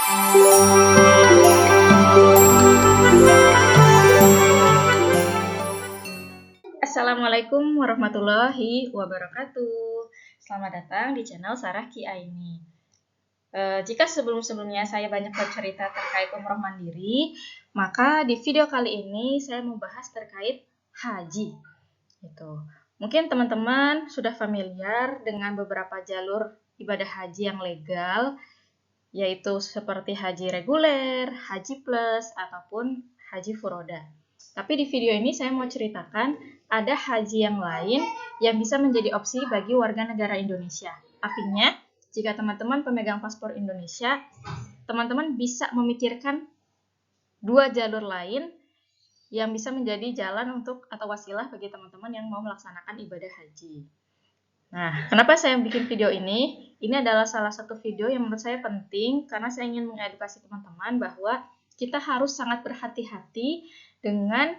Assalamualaikum warahmatullahi wabarakatuh. Selamat datang di channel Sarah Ki Aini. Jika sebelum-sebelumnya saya banyak bercerita terkait umroh mandiri, maka di video kali ini saya membahas terkait haji. Gitu. Mungkin teman-teman sudah familiar dengan beberapa jalur ibadah haji yang legal, yaitu seperti haji reguler, haji plus, ataupun haji furoda. Tapi di video ini saya mau ceritakan ada haji yang lain yang bisa menjadi opsi bagi warga negara Indonesia. Artinya, jika teman-teman pemegang paspor Indonesia, teman-teman bisa memikirkan dua jalur lain yang bisa menjadi jalan untuk atau wasilah bagi teman-teman yang mau melaksanakan ibadah haji. Nah, kenapa saya bikin video ini? Ini adalah salah satu video yang menurut saya penting karena saya ingin mengedukasi teman-teman bahwa kita harus sangat berhati-hati dengan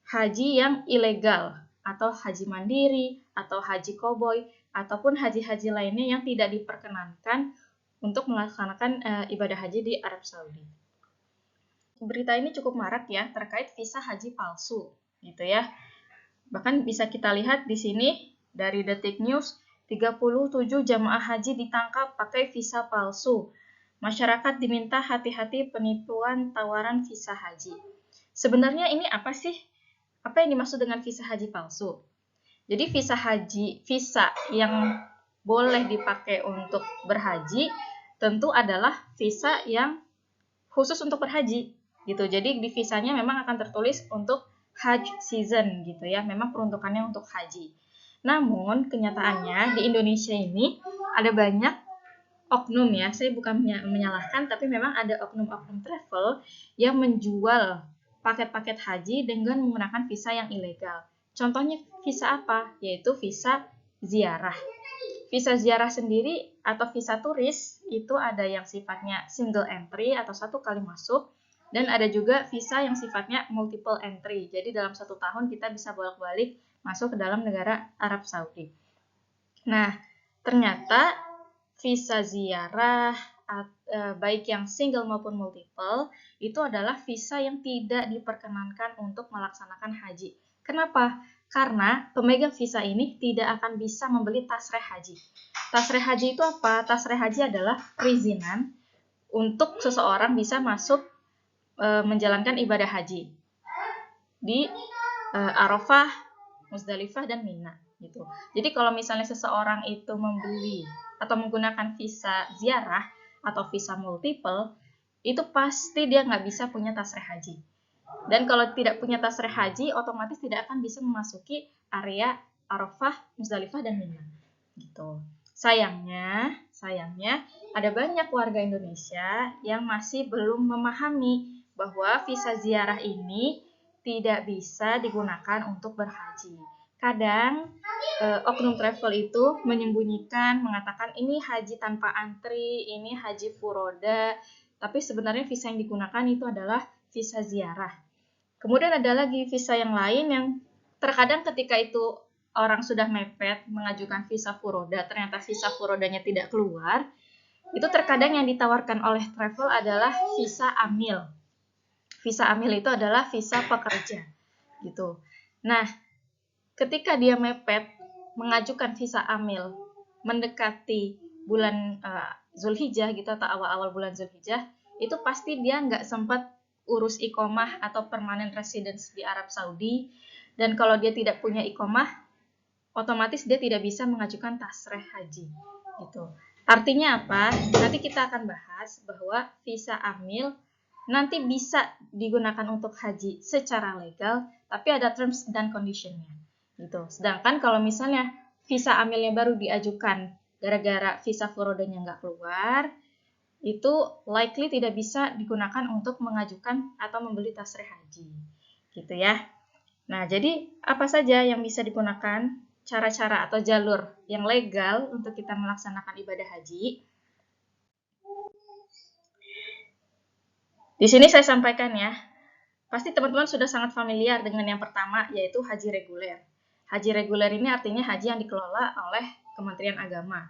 haji yang ilegal atau haji mandiri atau haji koboi ataupun haji-haji lainnya yang tidak diperkenankan untuk melaksanakan ibadah haji di Arab Saudi. Berita ini cukup marak ya terkait visa haji palsu, gitu ya. Bahkan bisa kita lihat di sini dari Detik News, 37 jamaah haji ditangkap pakai visa palsu. Masyarakat diminta hati-hati penipuan tawaran visa haji. Sebenarnya ini apa sih? Apa yang dimaksud dengan visa haji palsu? Jadi visa yang boleh dipakai untuk berhaji tentu adalah visa yang khusus untuk berhaji gitu. Jadi di visanya memang akan tertulis untuk Hajj season gitu ya, memang peruntukannya untuk haji. Namun kenyataannya di Indonesia ini ada banyak oknum ya, saya bukan menyalahkan, tapi memang ada oknum-oknum travel yang menjual paket-paket haji dengan menggunakan visa yang ilegal. Contohnya visa apa? Yaitu visa ziarah. Visa ziarah sendiri atau visa turis itu ada yang sifatnya single entry atau satu kali masuk, dan ada juga visa yang sifatnya multiple entry. Jadi dalam 1 tahun kita bisa bolak-balik masuk ke dalam negara Arab Saudi. Nah, ternyata visa ziarah baik yang single maupun multiple itu adalah visa yang tidak diperkenankan untuk melaksanakan haji. Kenapa? Karena pemegang visa ini tidak akan bisa membeli tasreh haji. Tasreh haji itu apa? Tasreh haji adalah perizinan untuk seseorang bisa masuk menjalankan ibadah haji di Arafah, Muzdalifah, dan Mina gitu. Jadi kalau misalnya seseorang itu membeli atau menggunakan visa ziarah atau visa multiple, itu pasti dia nggak bisa punya tasreh haji. Dan kalau tidak punya tasreh haji, otomatis tidak akan bisa memasuki area Arafah, Muzdalifah, dan Mina gitu. Sayangnya ada banyak warga Indonesia yang masih belum memahami bahwa visa ziarah ini tidak bisa digunakan untuk berhaji. Kadang oknum travel itu menyembunyikan, mengatakan ini haji tanpa antri, ini haji furoda, tapi sebenarnya visa yang digunakan itu adalah visa ziarah. Kemudian ada lagi visa yang lain yang terkadang ketika itu orang sudah mepet mengajukan visa furoda, ternyata visa furodanya tidak keluar, itu terkadang yang ditawarkan oleh travel adalah visa amil. Visa amil itu adalah visa pekerja gitu. Nah, ketika dia mepet mengajukan visa amil mendekati bulan Zulhijjah gitu atau awal-awal bulan Zulhijjah, itu pasti dia nggak sempat urus iqomah atau permanent residence di Arab Saudi, dan kalau dia tidak punya iqomah, otomatis dia tidak bisa mengajukan tasreh haji gitu. Artinya apa? Nanti kita akan bahas bahwa visa amil nanti bisa digunakan untuk haji secara legal, tapi ada terms dan conditionnya gitu. Sedangkan kalau misalnya visa amilnya baru diajukan gara-gara visa furodanya nggak keluar, itu likely tidak bisa digunakan untuk mengajukan atau membeli tasreh haji gitu ya. Nah, jadi apa saja yang bisa digunakan cara-cara atau jalur yang legal untuk kita melaksanakan ibadah haji? Di sini saya sampaikan ya, pasti teman-teman sudah sangat familiar dengan yang pertama, yaitu haji reguler. Haji reguler ini artinya haji yang dikelola oleh Kementerian Agama.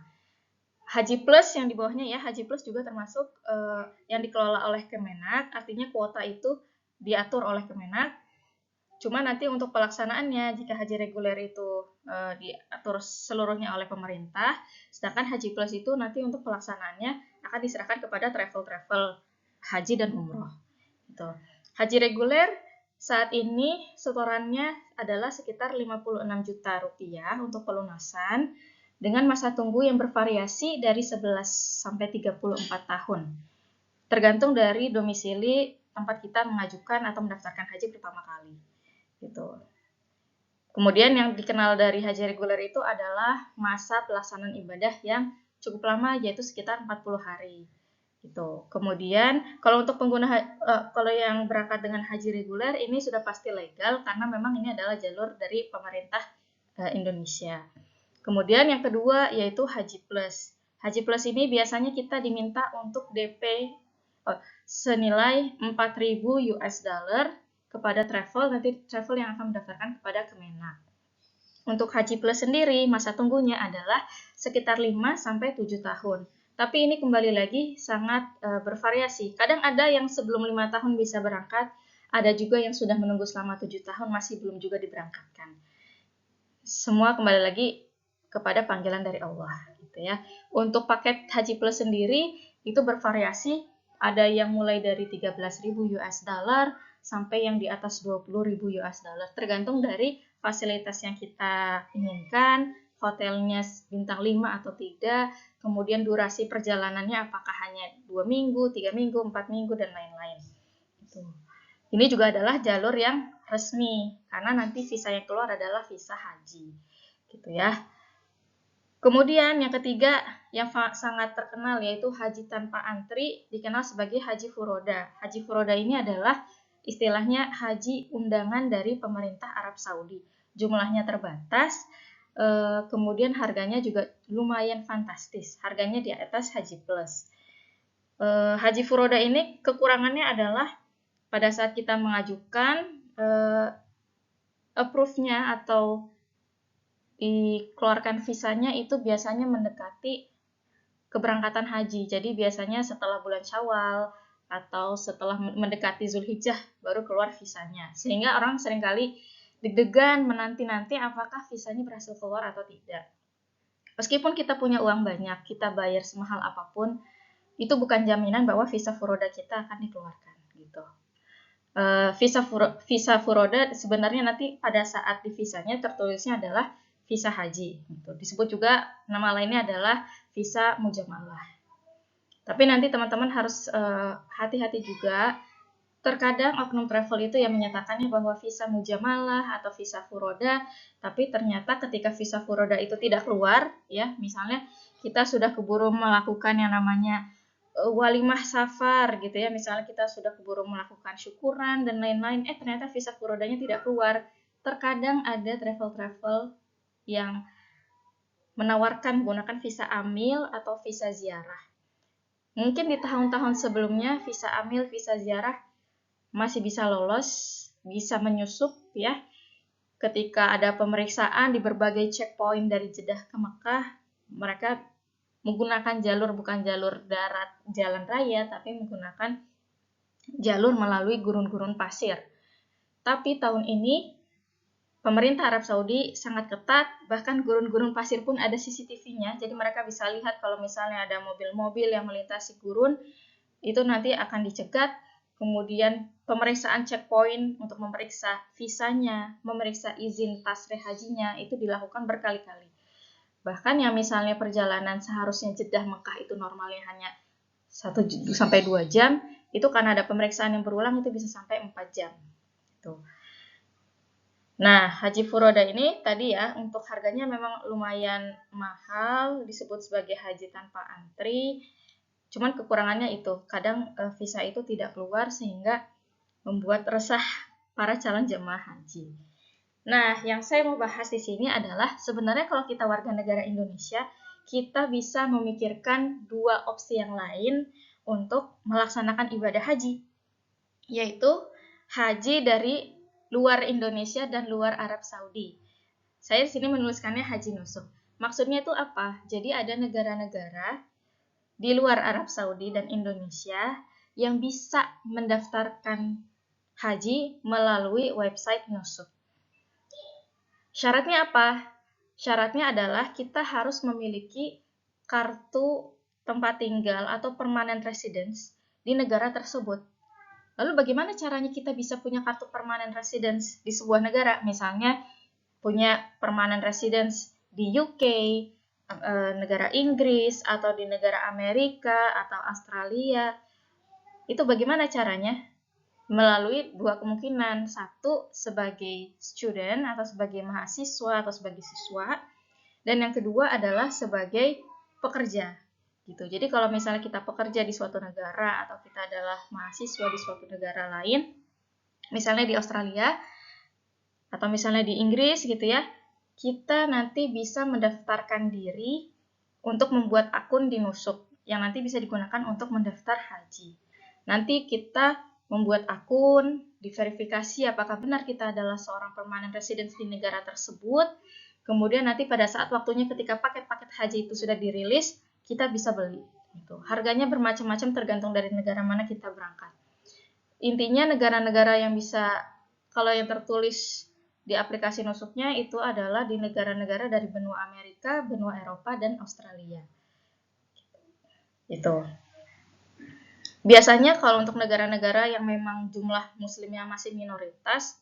Haji Plus yang di bawahnya ya, Haji Plus juga termasuk yang dikelola oleh Kemenak, artinya kuota itu diatur oleh Kemenak. Cuma nanti untuk pelaksanaannya, jika haji reguler itu diatur seluruhnya oleh pemerintah, sedangkan Haji Plus itu nanti untuk pelaksanaannya akan diserahkan kepada travel-travel haji dan umroh. Gitu. Haji reguler saat ini setorannya adalah sekitar 56 juta rupiah untuk pelunasan, dengan masa tunggu yang bervariasi dari 11 sampai 34 tahun. Tergantung dari domisili tempat kita mengajukan atau mendaftarkan haji pertama kali. Gitu. Kemudian yang dikenal dari haji reguler itu adalah masa pelaksanaan ibadah yang cukup lama, yaitu sekitar 40 hari. Gitu. Kemudian kalau untuk pengguna kalau yang berangkat dengan haji reguler ini sudah pasti legal karena memang ini adalah jalur dari pemerintah Indonesia. Kemudian yang kedua yaitu Haji Plus. Haji Plus ini biasanya kita diminta untuk DP senilai 4.000 US dollar kepada nanti travel yang akan mendaftarkan kepada Kemenak. Untuk Haji Plus sendiri masa tunggunya adalah sekitar 5 sampai 7 tahun. Tapi ini kembali lagi sangat bervariasi. Kadang ada yang sebelum 5 tahun bisa berangkat, ada juga yang sudah menunggu selama 7 tahun masih belum juga diberangkatkan. Semua kembali lagi kepada panggilan dari Allah gitu ya. Untuk paket Haji Plus sendiri itu bervariasi, ada yang mulai dari 13.000 US dollar sampai yang di atas 20.000 US dollar, tergantung dari fasilitas yang kita inginkan, hotelnya bintang 5 atau tidak, kemudian durasi perjalanannya apakah hanya 2 minggu, 3 minggu, 4 minggu, dan lain-lain. Gitu. Ini juga adalah jalur yang resmi, karena nanti visa yang keluar adalah visa haji. Gitu ya. Kemudian yang ketiga yang sangat terkenal yaitu haji tanpa antri, dikenal sebagai haji furoda. Haji furoda ini adalah istilahnya haji undangan dari pemerintah Arab Saudi. Jumlahnya terbatas, kemudian harganya juga lumayan fantastis. Harganya di atas Haji Plus. Haji furoda ini kekurangannya adalah pada saat kita mengajukan approve-nya atau dikeluarkan visanya itu biasanya mendekati keberangkatan haji. Jadi biasanya setelah bulan Syawal atau setelah mendekati Zulhijjah baru keluar visanya. Sehingga orang seringkali deg-degan menanti-nanti apakah visanya berhasil keluar atau tidak. Meskipun kita punya uang banyak, kita bayar semahal apapun, itu bukan jaminan bahwa visa furoda kita akan dikeluarkan gitu. Visa furoda sebenarnya nanti pada saat di visanya tertulisnya adalah visa haji. Gitu. Disebut juga nama lainnya adalah visa mujamalah. Tapi nanti teman-teman harus hati-hati juga. Terkadang oknum travel itu yang menyatakannya bahwa visa mujamalah atau visa furoda, tapi ternyata ketika visa furoda itu tidak keluar, ya misalnya kita sudah keburu melakukan yang namanya walimah safar gitu ya, misalnya kita sudah keburu melakukan syukuran dan lain-lain, ternyata visa furodanya tidak keluar. Terkadang ada travel-travel yang menawarkan menggunakan visa amil atau visa ziarah. Mungkin di tahun-tahun sebelumnya visa amil, visa ziarah masih bisa lolos, bisa menyusup ya. Ketika ada pemeriksaan di berbagai checkpoint dari Jeddah ke Mekah, mereka menggunakan jalur bukan jalur darat jalan raya, tapi menggunakan jalur melalui gurun-gurun pasir. Tapi tahun ini pemerintah Arab Saudi sangat ketat, bahkan gurun-gurun pasir pun ada CCTV-nya, jadi mereka bisa lihat kalau misalnya ada mobil-mobil yang melintasi gurun, itu nanti akan dicegat. Kemudian pemeriksaan checkpoint untuk memeriksa visanya, memeriksa izin tasrih hajinya itu dilakukan berkali-kali. Bahkan yang misalnya perjalanan seharusnya Jeddah Mekah itu normalnya hanya 1 sampai 2 jam, itu karena ada pemeriksaan yang berulang itu bisa sampai 4 jam. Tuh. Nah, haji furoda ini tadi ya, untuk harganya memang lumayan mahal, disebut sebagai haji tanpa antri. Cuman kekurangannya itu, kadang visa itu tidak keluar sehingga membuat resah para calon jemaah haji. Nah, yang saya mau bahas di sini adalah sebenarnya kalau kita warga negara Indonesia, kita bisa memikirkan 2 opsi yang lain untuk melaksanakan ibadah haji, yaitu haji dari luar Indonesia dan luar Arab Saudi. Saya di sini menuliskannya haji nusuk. Maksudnya itu apa? Jadi ada negara-negara di luar Arab Saudi dan Indonesia yang bisa mendaftarkan haji melalui website Nusuk. Syaratnya apa? Syaratnya adalah kita harus memiliki kartu tempat tinggal atau permanent residence di negara tersebut. Lalu bagaimana caranya kita bisa punya kartu permanent residence di sebuah negara? Misalnya punya permanent residence di UK, negara Inggris, atau di negara Amerika, atau Australia. Itu bagaimana caranya? Melalui dua kemungkinan. Satu, sebagai student atau sebagai mahasiswa atau sebagai siswa. Dan yang kedua adalah sebagai pekerja. Gitu. Jadi kalau misalnya kita pekerja di suatu negara atau kita adalah mahasiswa di suatu negara lain, misalnya di Australia atau misalnya di Inggris gitu ya, kita nanti bisa mendaftarkan diri untuk membuat akun di Nusuk yang nanti bisa digunakan untuk mendaftar haji. Nanti kita membuat akun, diverifikasi apakah benar kita adalah seorang permanent residence di negara tersebut. Kemudian nanti pada saat waktunya ketika paket-paket haji itu sudah dirilis, kita bisa beli. Gitu. Harganya bermacam-macam tergantung dari negara mana kita berangkat. Intinya negara-negara yang bisa, kalau yang tertulis di aplikasi Nusuknya itu adalah di negara-negara dari benua Amerika, benua Eropa, dan Australia. Itu. Biasanya kalau untuk negara-negara yang memang jumlah muslimnya masih minoritas,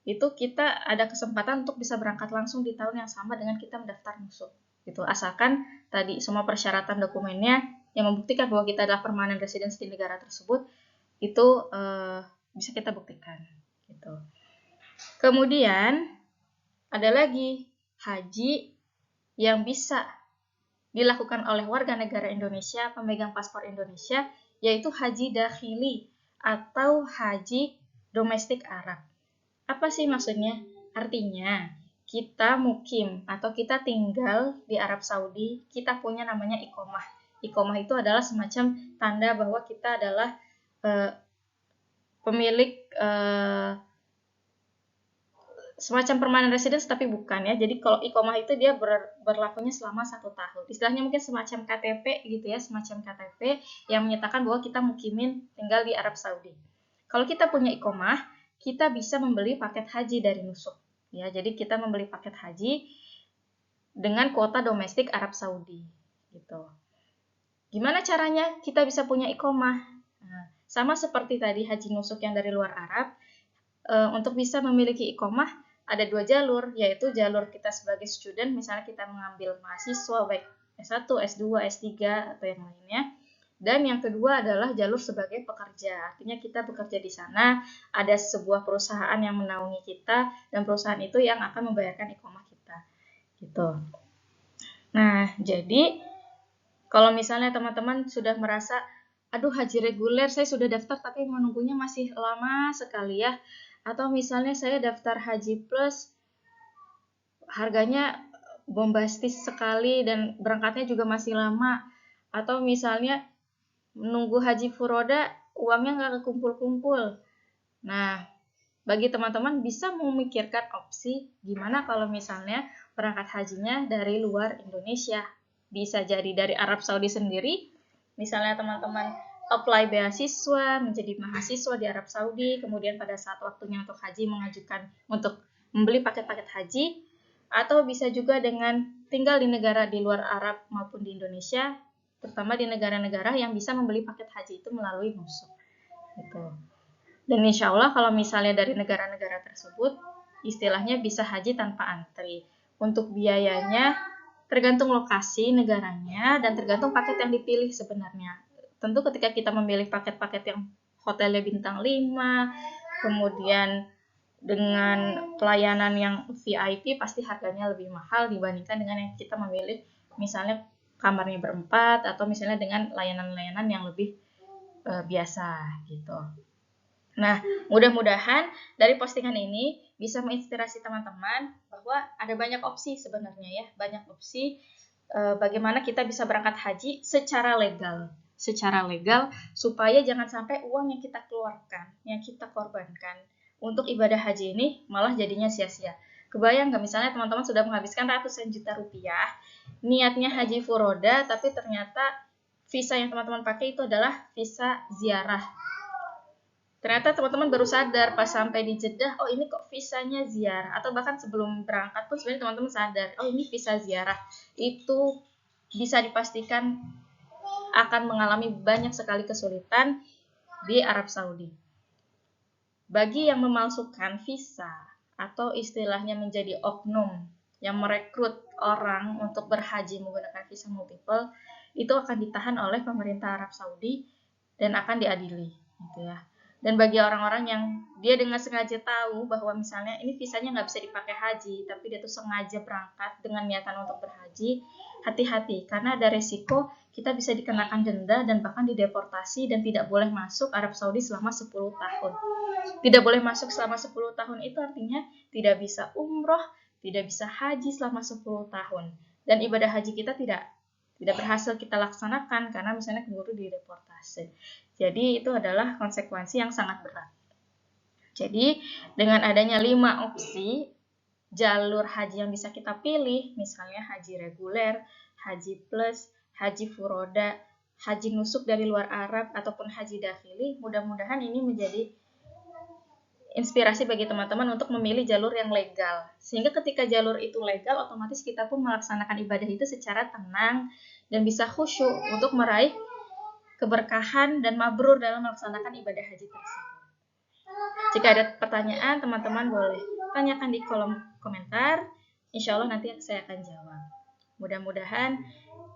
itu kita ada kesempatan untuk bisa berangkat langsung di tahun yang sama dengan kita mendaftar Nusuk. Gitu. Asalkan tadi semua persyaratan dokumennya yang membuktikan bahwa kita adalah permanent residence di negara tersebut, itu bisa kita buktikan. Gitu. Kemudian ada lagi haji yang bisa dilakukan oleh warga negara Indonesia, pemegang paspor Indonesia, yaitu haji dakhili atau haji domestik Arab. Apa sih maksudnya? Artinya, kita mukim atau kita tinggal di Arab Saudi, kita punya namanya iqomah. Iqomah itu adalah semacam tanda bahwa kita adalah pemilik semacam permanent residence tapi bukan ya. Jadi kalau iqomah itu dia berlakunya selama 1 tahun. Istilahnya mungkin semacam KTP gitu ya, semacam KTP yang menyatakan bahwa kita mukimin tinggal di Arab Saudi. Kalau kita punya iqomah, kita bisa membeli paket haji dari Nusuk. Ya, jadi kita membeli paket haji dengan kuota domestik Arab Saudi gitu. Gimana caranya kita bisa punya iqomah? Nah, sama seperti tadi haji Nusuk yang dari luar Arab, untuk bisa memiliki iqomah ada 2 jalur, yaitu jalur kita sebagai student, misalnya kita mengambil mahasiswa baik S1, S2, S3 atau yang lainnya. Dan yang kedua adalah jalur sebagai pekerja. Artinya kita bekerja di sana, ada sebuah perusahaan yang menaungi kita dan perusahaan itu yang akan membayarkan iqomah kita. Gitu. Nah, jadi kalau misalnya teman-teman sudah merasa aduh haji reguler saya sudah daftar tapi menunggunya masih lama sekali ya, atau misalnya saya daftar haji plus harganya bombastis sekali dan berangkatnya juga masih lama, atau misalnya menunggu haji furoda uangnya nggak kekumpul-kumpul. Nah, bagi teman-teman bisa memikirkan opsi gimana kalau misalnya berangkat hajinya dari luar Indonesia. Bisa jadi dari Arab Saudi sendiri, misalnya teman-teman apply beasiswa, menjadi mahasiswa di Arab Saudi, kemudian pada saat waktunya untuk haji mengajukan untuk membeli paket-paket haji, atau bisa juga dengan tinggal di negara di luar Arab maupun di Indonesia, terutama di negara-negara yang bisa membeli paket haji itu melalui Nusuk. Gitu. Dan insya Allah kalau misalnya dari negara-negara tersebut, istilahnya bisa haji tanpa antri. Untuk biayanya tergantung lokasi negaranya dan tergantung paket yang dipilih sebenarnya. Tentu ketika kita memilih paket-paket yang hotelnya bintang 5, kemudian dengan pelayanan yang VIP, pasti harganya lebih mahal dibandingkan dengan yang kita memilih misalnya kamarnya berempat atau misalnya dengan layanan-layanan yang lebih biasa gitu. Nah, mudah-mudahan dari postingan ini bisa menginspirasi teman-teman bahwa ada banyak opsi sebenarnya ya, banyak opsi bagaimana kita bisa berangkat haji secara legal supaya jangan sampai uang yang kita keluarkan, yang kita korbankan untuk ibadah haji ini malah jadinya sia-sia. Kebayang nggak misalnya teman-teman sudah menghabiskan ratusan juta rupiah niatnya haji furoda, tapi ternyata visa yang teman-teman pakai itu adalah visa ziarah. Ternyata teman-teman baru sadar pas sampai di Jeddah, oh ini kok visanya ziarah. Atau bahkan sebelum berangkat pun sebenarnya teman-teman sadar, oh ini visa ziarah. Itu bisa dipastikan akan mengalami banyak sekali kesulitan di Arab Saudi. Bagi yang memalsukan visa atau istilahnya menjadi oknum yang merekrut orang untuk berhaji menggunakan visa multiple, itu akan ditahan oleh pemerintah Arab Saudi dan akan diadili, gitu ya. Dan bagi orang-orang yang dia dengan sengaja tahu bahwa misalnya ini visanya nggak bisa dipakai haji, tapi dia tuh sengaja berangkat dengan niatan untuk berhaji, hati-hati karena ada resiko kita bisa dikenakan denda dan bahkan dideportasi dan tidak boleh masuk Arab Saudi selama 10 tahun. Tidak boleh masuk selama 10 tahun itu artinya tidak bisa umroh, tidak bisa haji selama 10 tahun. Dan ibadah haji kita tidak berhasil kita laksanakan karena misalnya keburu dideportasi. Jadi itu adalah konsekuensi yang sangat berat. Jadi dengan adanya 5 opsi jalur haji yang bisa kita pilih, misalnya haji reguler, haji plus, haji furoda, haji nusuk dari luar Arab, ataupun haji dakhili, mudah-mudahan ini menjadi inspirasi bagi teman-teman untuk memilih jalur yang legal. Sehingga ketika jalur itu legal, otomatis kita pun melaksanakan ibadah itu secara tenang dan bisa khusyuk untuk meraih keberkahan dan mabrur dalam melaksanakan ibadah haji tersebut. Jika ada pertanyaan, teman-teman boleh tanyakan di kolom komentar. Insya Allah nanti saya akan jawab. Mudah-mudahan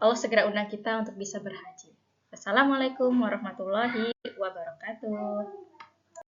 Allah segera undang kita untuk bisa berhaji. Assalamualaikum warahmatullahi wabarakatuh.